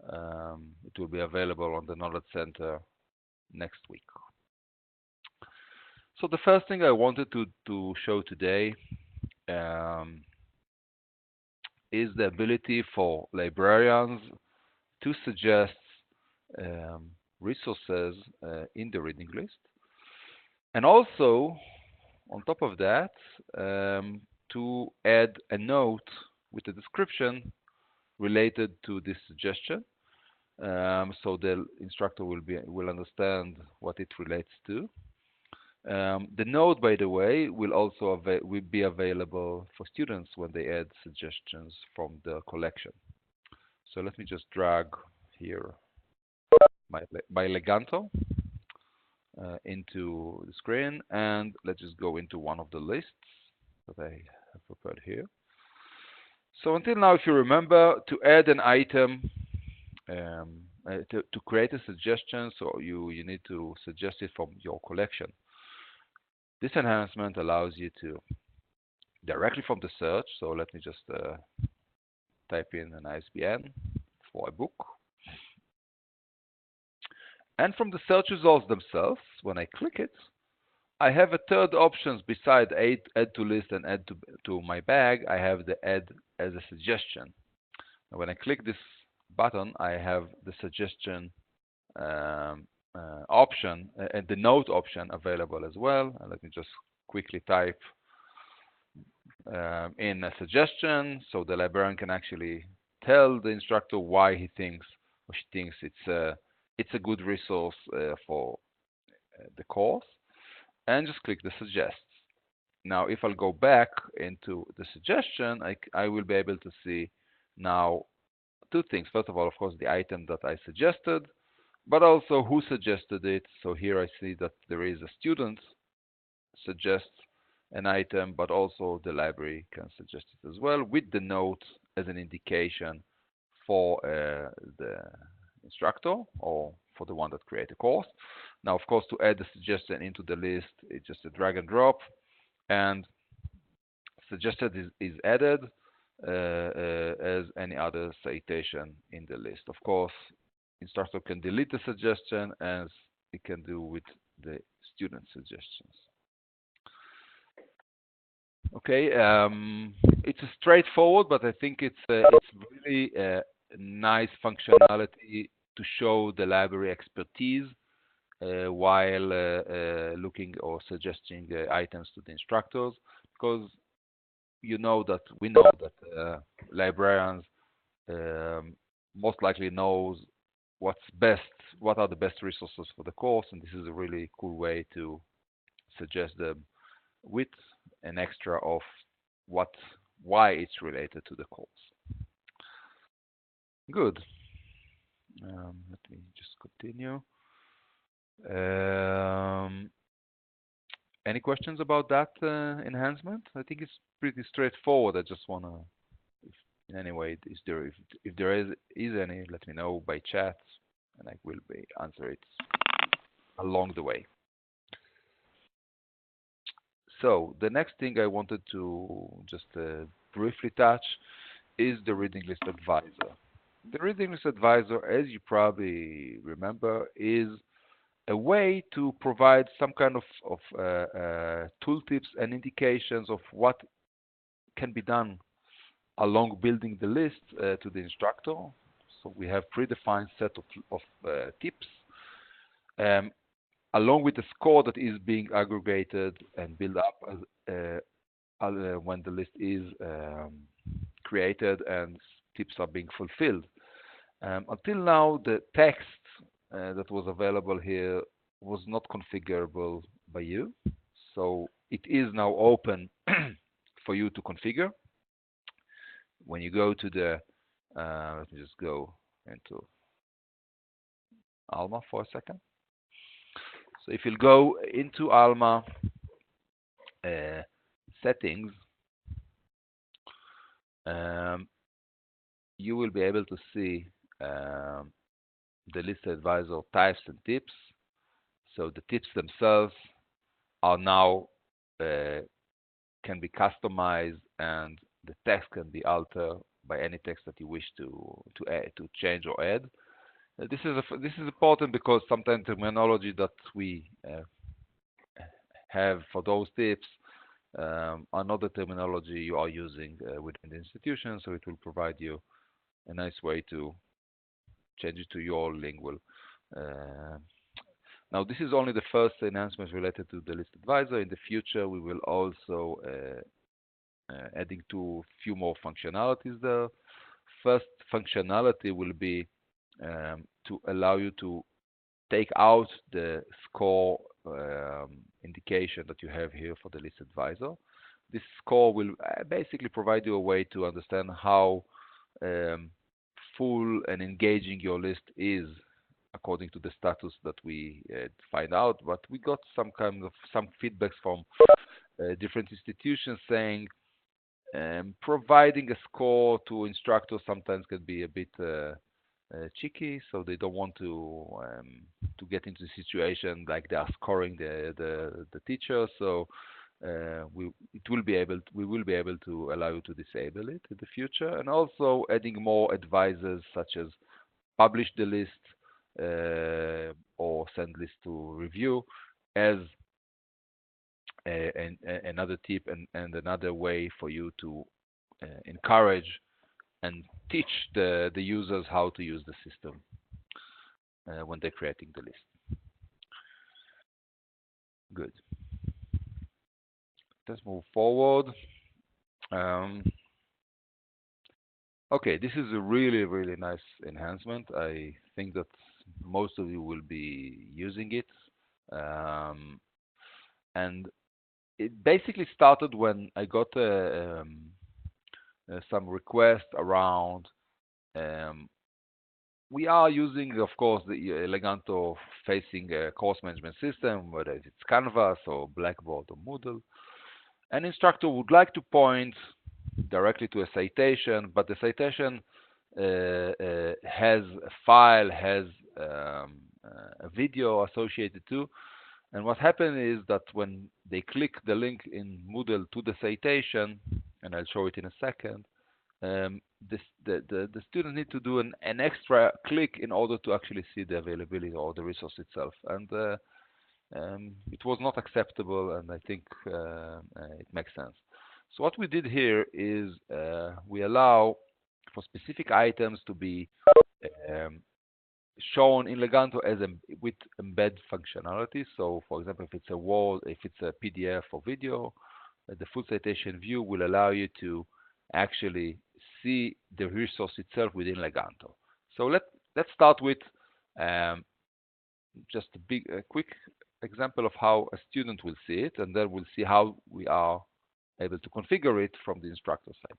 It will be available on the Knowledge Center next week. So the first thing I wanted to show today um, is the ability for librarians to suggest um, resources in the reading list, and also on top of that, to add a note with a description related to this suggestion, so the instructor will understand what it relates to. The note, by the way, will be available for students when they add suggestions from the collection. So let me just drag here my Leganto into the screen, and let's just go into one of the lists that I have prepared here. So until now, if you remember, to add an item, to create a suggestion, so you need to suggest it from your collection. This enhancement allows you to directly from the search. So let me just type in an ISBN for a book. And from the search results themselves, when I click it, I have a third option beside add to list and add to my bag. I have the add as a suggestion. And when I click this button, I have the suggestion option and the note option available as well. And let me just quickly type in a suggestion, so the librarian can actually tell the instructor why he thinks or she thinks it's a good resource for the course, and just click the suggest. Now, if I'll go back into the suggestion, I will be able to see now two things. First of all, of course, the item that I suggested, but also who suggested it. So here I see that there is a student suggests an item, but also the library can suggest it as well, with the note as an indication for the instructor or for the one that create a course. Now, of course, to add the suggestion into the list, it's just a drag and drop, and suggested is added as any other citation in the list. Of course, instructor can delete the suggestion as it can do with the student suggestions. Okay, it's a straightforward, but I think it's really a nice functionality to show the library expertise while looking or suggesting items to the instructors, because we know that librarians most likely knows what are the best resources for the course, and this is a really cool way to suggest them with an extra of why it's related to the course. Good. Let me just continue. Any questions about that enhancement? I think it's pretty straightforward. I just want to, in any way, if there is any, let me know by chat, and I will answer it along the way. So the next thing I wanted to just briefly touch is the reading list advisor. The reading list advisor, as you probably remember, is a way to provide some kind of tooltips and indications of what can be done along building the list to the instructor. So we have predefined set of tips, along with the score that is being aggregated and built up when the list is created and tips are being fulfilled. Until now, the text that was available here was not configurable by you. So it is now open for you to configure. When you go to the, let me just go into Alma for a second. So if you'll go into Alma settings, you will be able to see the list advisor types and tips. So the tips themselves are now can be customized, and the text can be altered by any text that you wish to change or add. This is important because sometimes terminology that we have for those tips are not the terminology you are using within the institution, so it will provide you a nice way to change it to your lingual. Uh, Now, this is only the first enhancement related to the list advisor. In the future, we will also adding to few more functionalities there. First functionality will be to allow you to take out the score indication that you have here for the list advisor. This score will basically provide you a way to understand how full and engaging your list is according to the status that we find out. But we got some feedbacks from different institutions saying providing a score to instructors sometimes can be a bit cheeky, so they don't want to get into a situation like they are scoring the teacher. So we will be able to allow you to disable it in the future, and also adding more advisors such as publish the list or send list to review as another tip and another way for you to encourage and teach the users how to use the system when they're creating the list. Good. Let's move forward. Okay, this is a really nice enhancement. I think that most of you will be using it. And it basically started when I got some requests around. We are using, of course, the Leganto facing a course management system, whether it's Canvas or Blackboard or Moodle. An instructor would like to point directly to a citation, but the citation has a file, has a video associated too. And what happened is that when they click the link in Moodle to the citation, and I'll show it in a second, the student need to do an extra click in order to actually see the availability or the resource itself. And it was not acceptable, and I think it makes sense. So what we did here is we allow for specific items to be shown in Leganto as with embed functionality. So, for example, if it's a Word, if it's a PDF or video, the full citation view will allow you to actually see the resource itself within Leganto. So let's start with just a quick example of how a student will see it, and then we'll see how we are able to configure it from the instructor side.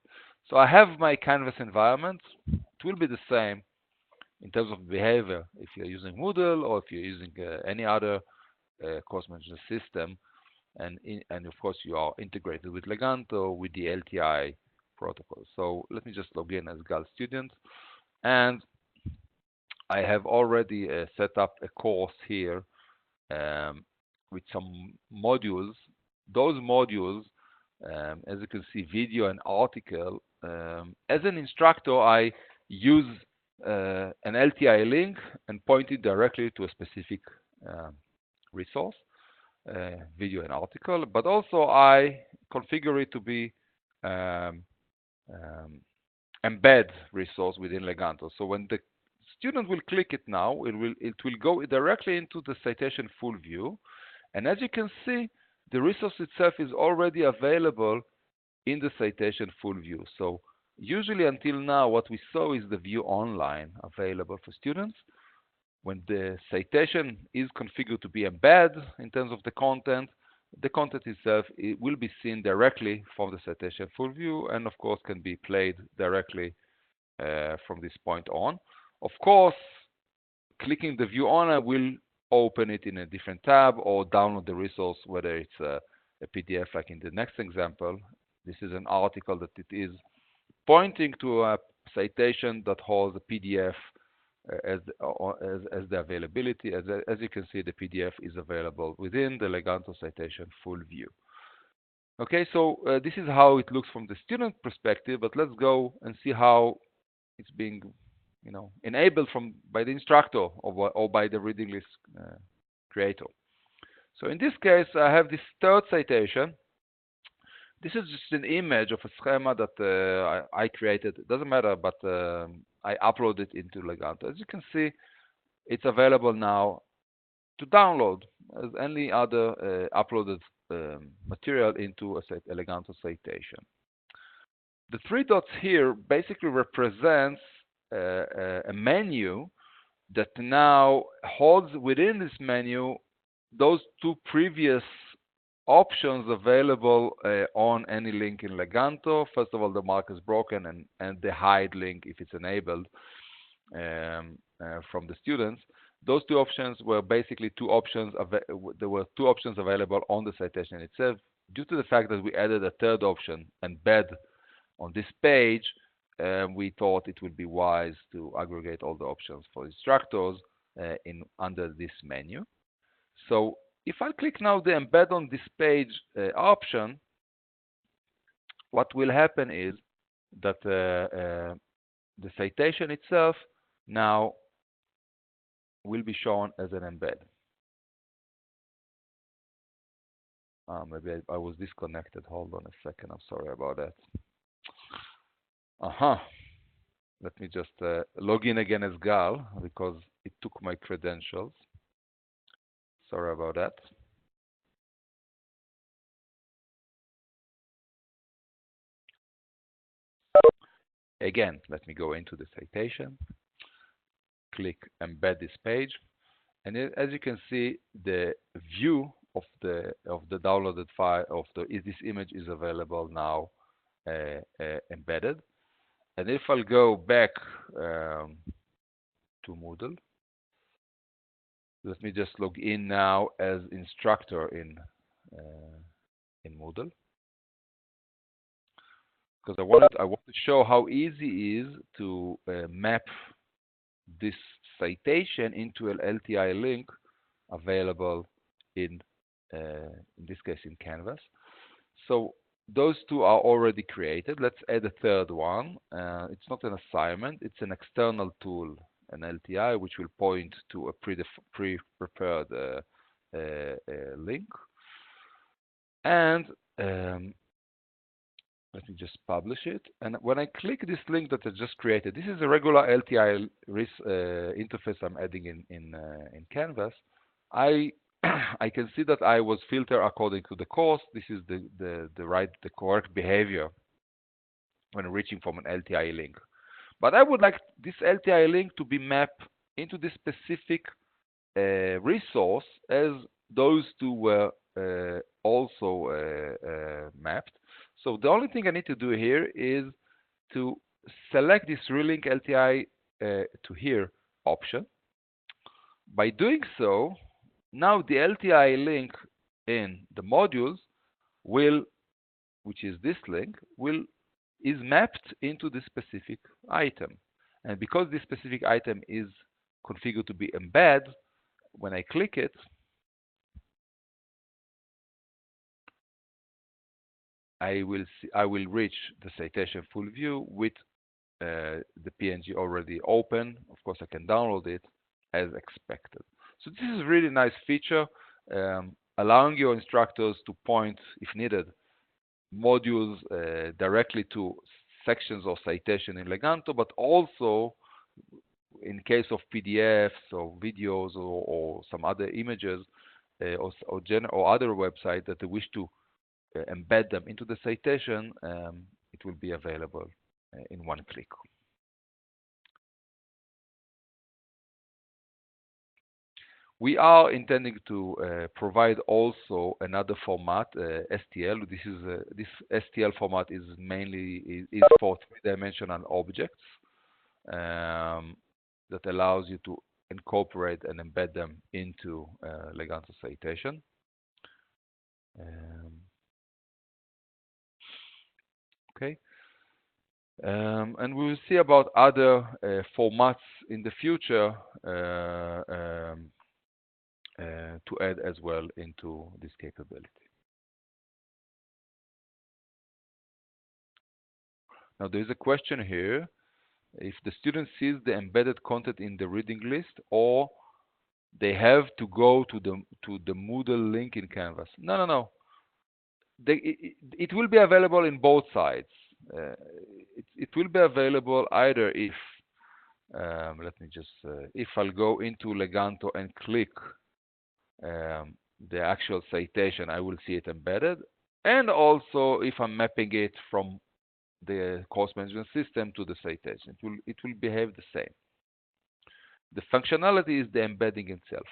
So I have my Canvas environment. It will be the same in terms of behavior if you're using Moodle or if you're using any other course management system, and of course you are integrated with Leganto with the LTI protocol. So let me just log in as Gal student, and I have already set up a course here with some modules. Those modules, as you can see, video and article. As an instructor, I use an LTI link and point it directly to a specific resource, video and article, but also I configure it to be embed resource within Leganto. So when the student will click it now, it will go directly into the citation full view, and as you can see, the resource itself is already available in the citation full view. So usually until now, what we saw is the view online available for students. When the citation is configured to be embed in terms of the content itself, it will be seen directly from the citation full view, and of course can be played directly from this point on. Of course, clicking the view on will open it in a different tab or download the resource, whether it's a PDF like in the next example. This is an article that it is pointing to a citation that holds a PDF as the availability. As you can see, the PDF is available within the Leganto citation full view. Okay, so this is how it looks from the student perspective, but let's go and see how it's being, enabled by the instructor or by the reading list creator. So in this case, I have this third citation. This is just an image of a schema that I created. It doesn't matter, but I uploaded it into Leganto. As you can see, it's available now to download as any other uploaded material into a Leganto citation. The three dots here basically represents a menu that now holds within this menu those two previous options available on any link in Leganto. First of all, the mark is broken and the hide link if it's enabled from the students. Those two options were basically two options. There were two options available on the citation itself. Due to the fact that we added a third option, embed, on this page, we thought it would be wise to aggregate all the options for instructors under this menu. So if I click now the embed on this page option, what will happen is that the citation itself now will be shown as an embed. Maybe I was disconnected. Hold on a second. I'm sorry about that. Let me just log in again as Gal because it took my credentials. Sorry about that. Again, let me go into the citation, click embed this page, and as you can see, the view of the downloaded file of this image is available now embedded. And if I'll go back to Moodle, let me just log in now as instructor in Moodle, because I want to show how easy it is to map this citation into an LTI link available in this case in Canvas. So those two are already created. Let's add a third one. It's not an assignment, it's an external tool, an LTI, which will point to a pre-prepared link. And let me just publish it. And when I click this link that I just created, this is a regular LTI interface I'm adding in Canvas. I can see that I was filtered according to the course. This is the correct behavior when reaching from an LTI link. But I would like this LTI link to be mapped into this specific resource as those two were also mapped. So the only thing I need to do here is to select this relink LTI to here option. By doing so, now the LTI link in the modules which is this link, is mapped into this specific item. And because this specific item is configured to be embed, when I click it, I will reach the citation full view with the PNG already open. Of course, I can download it as expected. So this is a really nice feature, allowing your instructors to point, if needed, modules directly to sections or citation in Leganto, but also in case of PDFs or videos or some other images or other website that they wish to embed them into the citation, it will be available in one click. We are intending to provide also another format, STL. This STL format is mainly for three-dimensional objects that allows you to incorporate and embed them into Leganto citation. Okay. And we will see about other formats in the future to add as well into this capability. Now there is a question here: if the student sees the embedded content in the reading list, or they have to go to the Moodle link in Canvas. No, no, no. It will be available in both sides. Uh, it will be available either if let me just if I'll go into Leganto and click the actual citation, I will see it embedded, and also if I'm mapping it from the course management system to the citation, it will behave the same. The functionality is the embedding itself.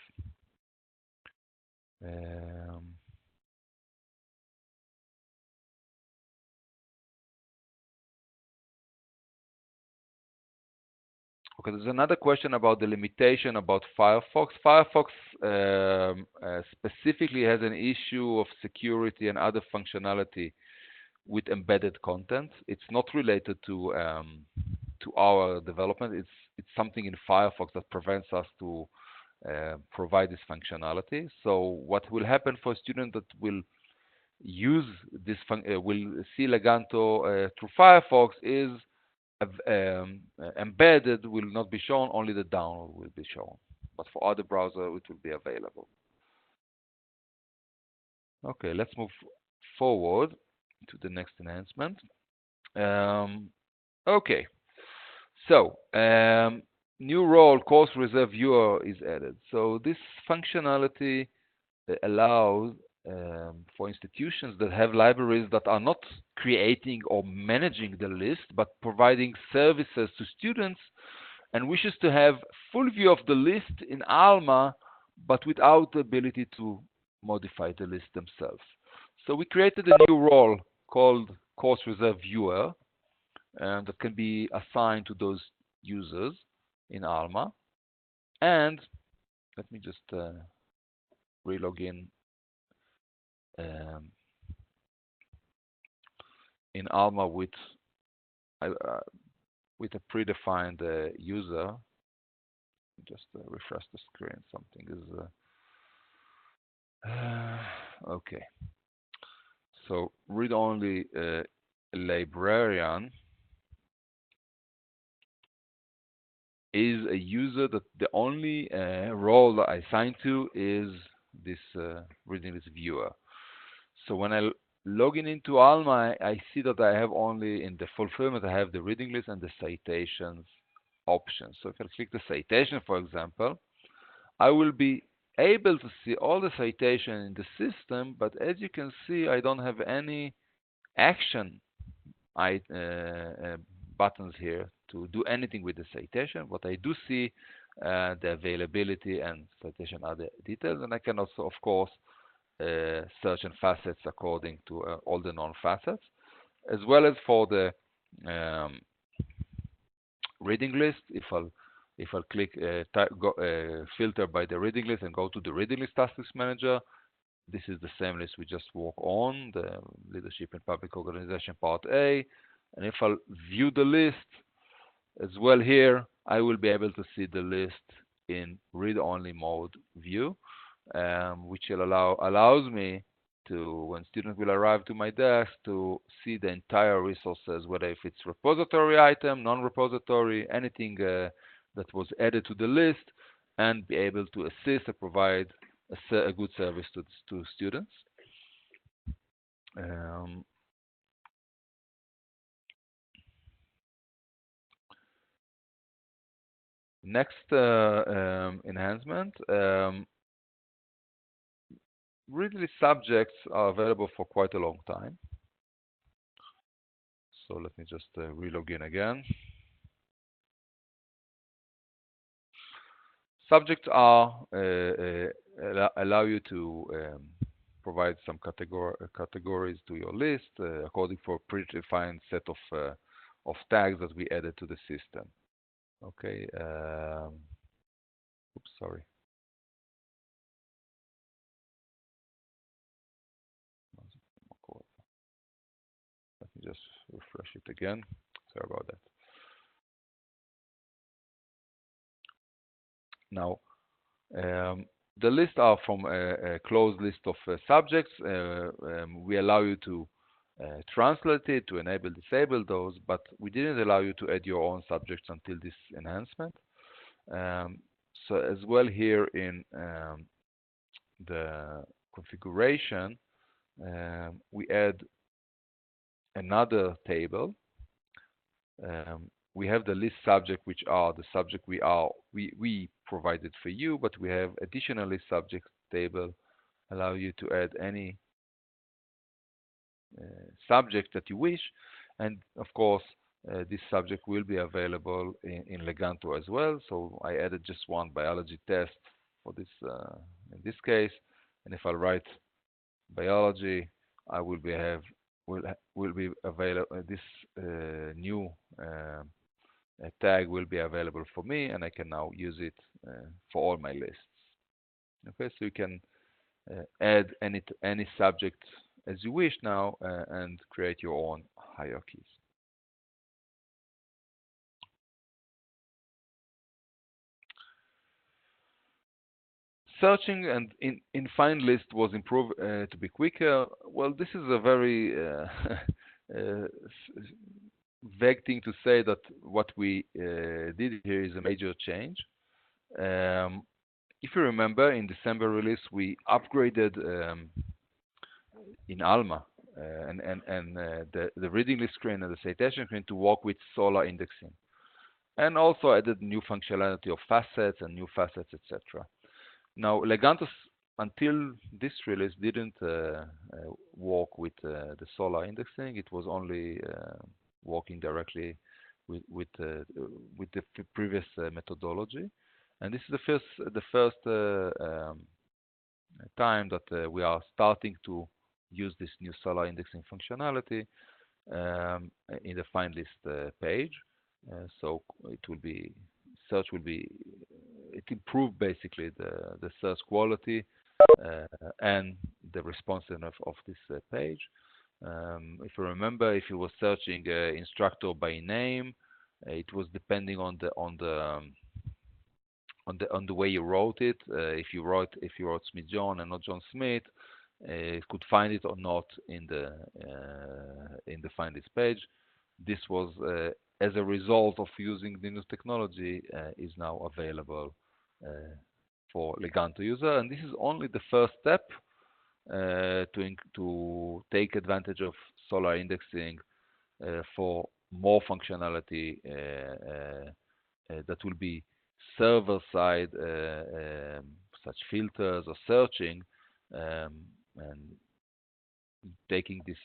Okay, there's another question about the limitation about Firefox. Firefox specifically has an issue of security and other functionality with embedded content. It's not related to our development. It's something in Firefox that prevents us to provide this functionality. So what will happen for a student that will use this will see Leganto through Firefox is embedded will not be shown, only the download will be shown. But for other browsers, it will be available. Okay, let's move forward to the next enhancement. Okay, so new role, course reserve viewer is added. So this functionality allows for institutions that have libraries that are not creating or managing the list, but providing services to students and wishes to have full view of the list in Alma, but without the ability to modify the list themselves. So we created a new role called Course Reserve Viewer, and that can be assigned to those users in Alma. And let me just relog in Alma with a predefined user. Just refresh the screen. Something is okay. So read-only librarian is a user that the only role that I assign to is this reading list viewer. So when I log into Alma, I see that I have only in the fulfillment, I have the reading list and the citations options. So if I click the citation, for example, I will be able to see all the citation in the system, but as you can see, I don't have any action buttons here to do anything with the citation. What I do see the availability and citation other details, and I can also, of course, search and facets according to all the non-facets, as well as for the reading list. If I'll click filter by the reading list and go to the reading list task list manager, this is the same list we just work on, the leadership in public organization part A. And if I'll view the list as well here, I will be able to see the list in read-only mode view, which allows me to, when students will arrive to my desk, to see the entire resources, whether if it's repository item, non-repository, anything that was added to the list, and be able to assist and provide a good service to students. Next enhancement, reading subjects are available for quite a long time. So let me just relog in again. Subjects are allow you to provide some categories to your list according for a predefined set of tags that we added to the system. Okay. Oops, sorry. Let me just refresh it again. Sorry about that. Now, the lists are from a closed list of subjects. We allow you to translated to enable, disable those, but we didn't allow you to add your own subjects until this enhancement. So as well here in the configuration, we add another table. We have the list subject, which are the subject we provided for you, but we have additional list subject table allow you to add any subject that you wish, and of course this subject will be available in Leganto as well. So I added just one biology test for this in this case, and if I write biology, I will be available. This new tag will be available for me, and I can now use it for all my lists. Okay, so you can add any subject as you wish now and create your own hierarchies. Searching and in find list was improved to be quicker. Well, this is a very vague thing to say that what we did here is a major change. If you remember, in December release, we upgraded in Alma and the reading list screen and the citation screen to work with Solr indexing, and also added new functionality of facets and new facets, etc. Now, Leganto, until this release, didn't work with the Solr indexing. It was only working directly with the previous methodology, and this is the first time that we are starting to use this new Solr indexing functionality in the find list page. So it will be search will be it improved basically the search quality and the responsiveness of this page. If you remember, if you were searching instructor by name, it was depending on the way you wrote it. If you wrote Smith John and not John Smith, it could find it or not in the find this page. This was as a result of using the new technology is now available for Leganto user, and this is only the first step to take advantage of Solr indexing for more functionality that will be server side, such filters or searching, and taking this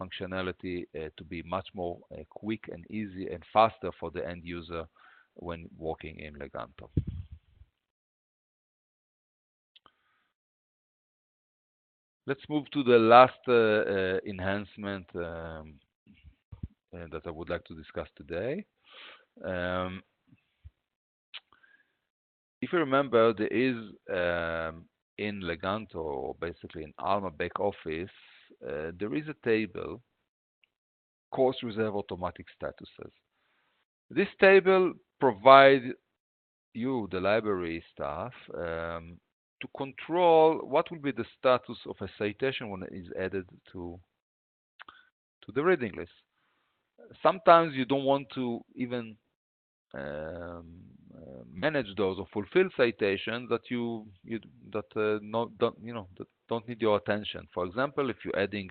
functionality to be much more quick and easy and faster for the end user when working in Leganto. Let's move to the last enhancement that I would like to discuss today. If you remember, there is in Leganto, or basically in Alma back office, there is a table, course reserve automatic statuses. This table provides you, the library staff, to control what will be the status of a citation when it is added to the reading list. Sometimes you don't want to even manage those or fulfill citations that don't need your attention. For example, if you're adding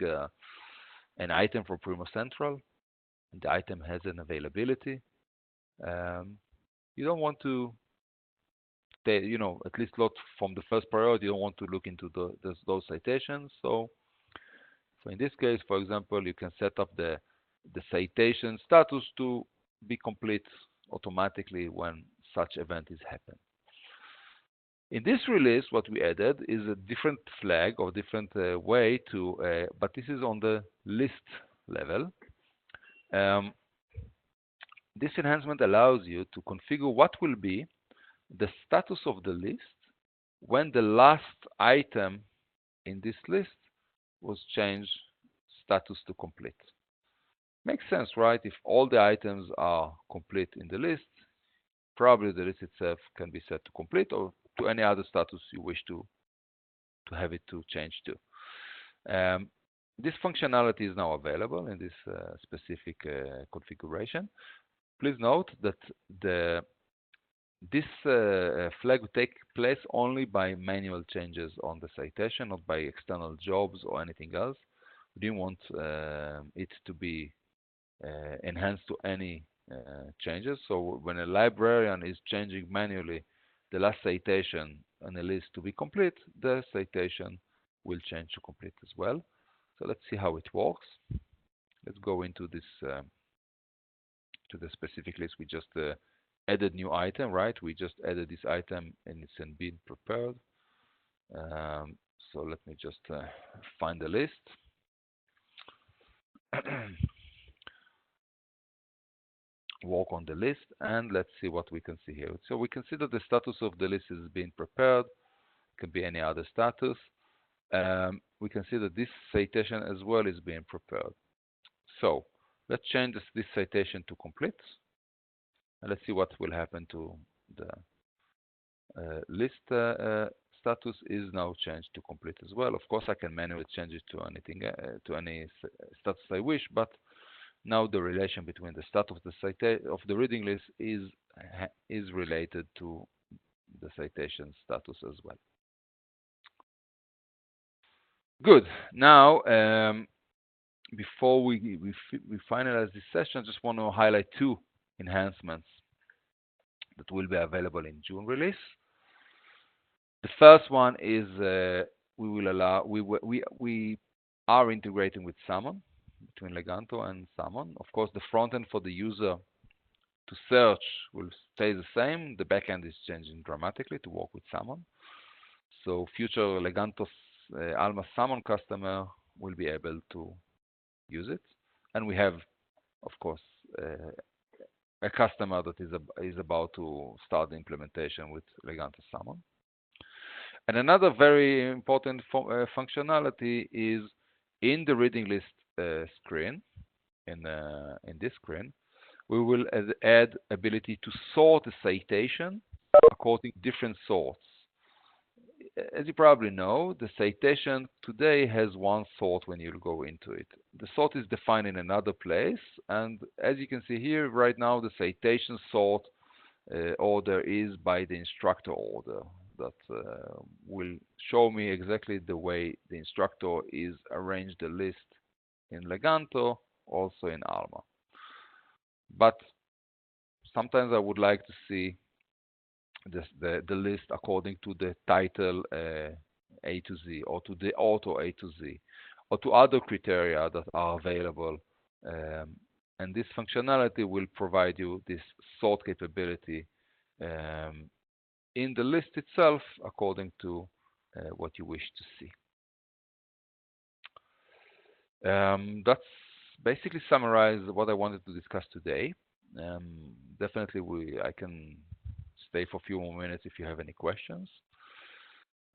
an item for Primo Central and the item has an availability, you don't want to, at least not from the first priority, you don't want to look into those citations. So in this case, for example, you can set up the citation status to be complete automatically when such event is happened. In this release, what we added is a different flag or different way to, but this is on the list level. This enhancement allows you to configure what will be the status of the list when the last item in this list was changed status to complete. Makes sense, right? If all the items are complete in the list, probably the list itself can be set to complete or to any other status you wish to have it to change to. This functionality is now available in this specific configuration. Please note that this flag will take place only by manual changes on the citation, not by external jobs or anything else. We didn't want it to be enhanced to any changes. So when a librarian is changing manually the last citation on a list to be complete, the citation will change to complete as well. So let's see how it works. Let's go into this to the specific list. We just added new item, right? We just added this item and it's been prepared. So let me just find the list. Work on the list and let's see what we can see here. So we can see that the status of the list is being prepared. It can be any other status. We can see that this citation as well is being prepared. So let's change this citation to complete. And let's see what will happen to the list status is now changed to complete as well. Of course, I can manually change it to anything, to any status I wish, but now the relation between the status of the reading list is related to the citation status as well. Good. Now, before we finalize this session, I just want to highlight two enhancements that will be available in June release. The first one is we are integrating with Summon, between Leganto and Summon. Of course, the front end for the user to search will stay the same. The backend is changing dramatically to work with Summon. So future Leganto Alma Summon customer will be able to use it. And we have, of course, a customer that is about to start the implementation with Leganto Summon. And another very important functionality is in the reading list screen, in this screen, we will add ability to sort the citation according to different sorts. As you probably know, the citation today has one sort when you go into it. The sort is defined in another place, and as you can see here, right now the citation sort order is by the instructor order. That will show me exactly the way the instructor is arranged the list in Leganto, also in Alma. But sometimes I would like to see the list according to the title A to Z, or to the author A to Z, or to other criteria that are available. And this functionality will provide you this sort capability in the list itself according to what you wish to see. That's basically summarize what I wanted to discuss today. Definitely I can stay for a few more minutes if you have any questions.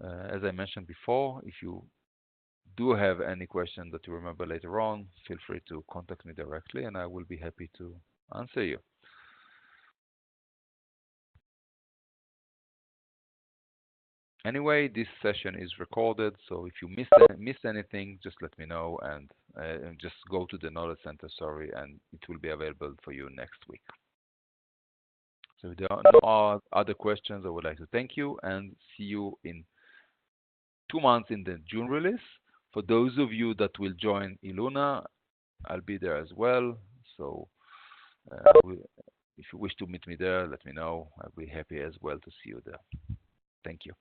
As I mentioned before, if you do have any question that you remember later on, feel free to contact me directly and I will be happy to answer you. Anyway, this session is recorded, so if you miss anything, just let me know and just go to the Knowledge Center, and it will be available for you next week. So if there are no other questions, I would like to thank you and see you in 2 months in the June release. For those of you that will join Iluna, I'll be there as well. So if you wish to meet me there, let me know. I'll be happy as well to see you there. Thank you.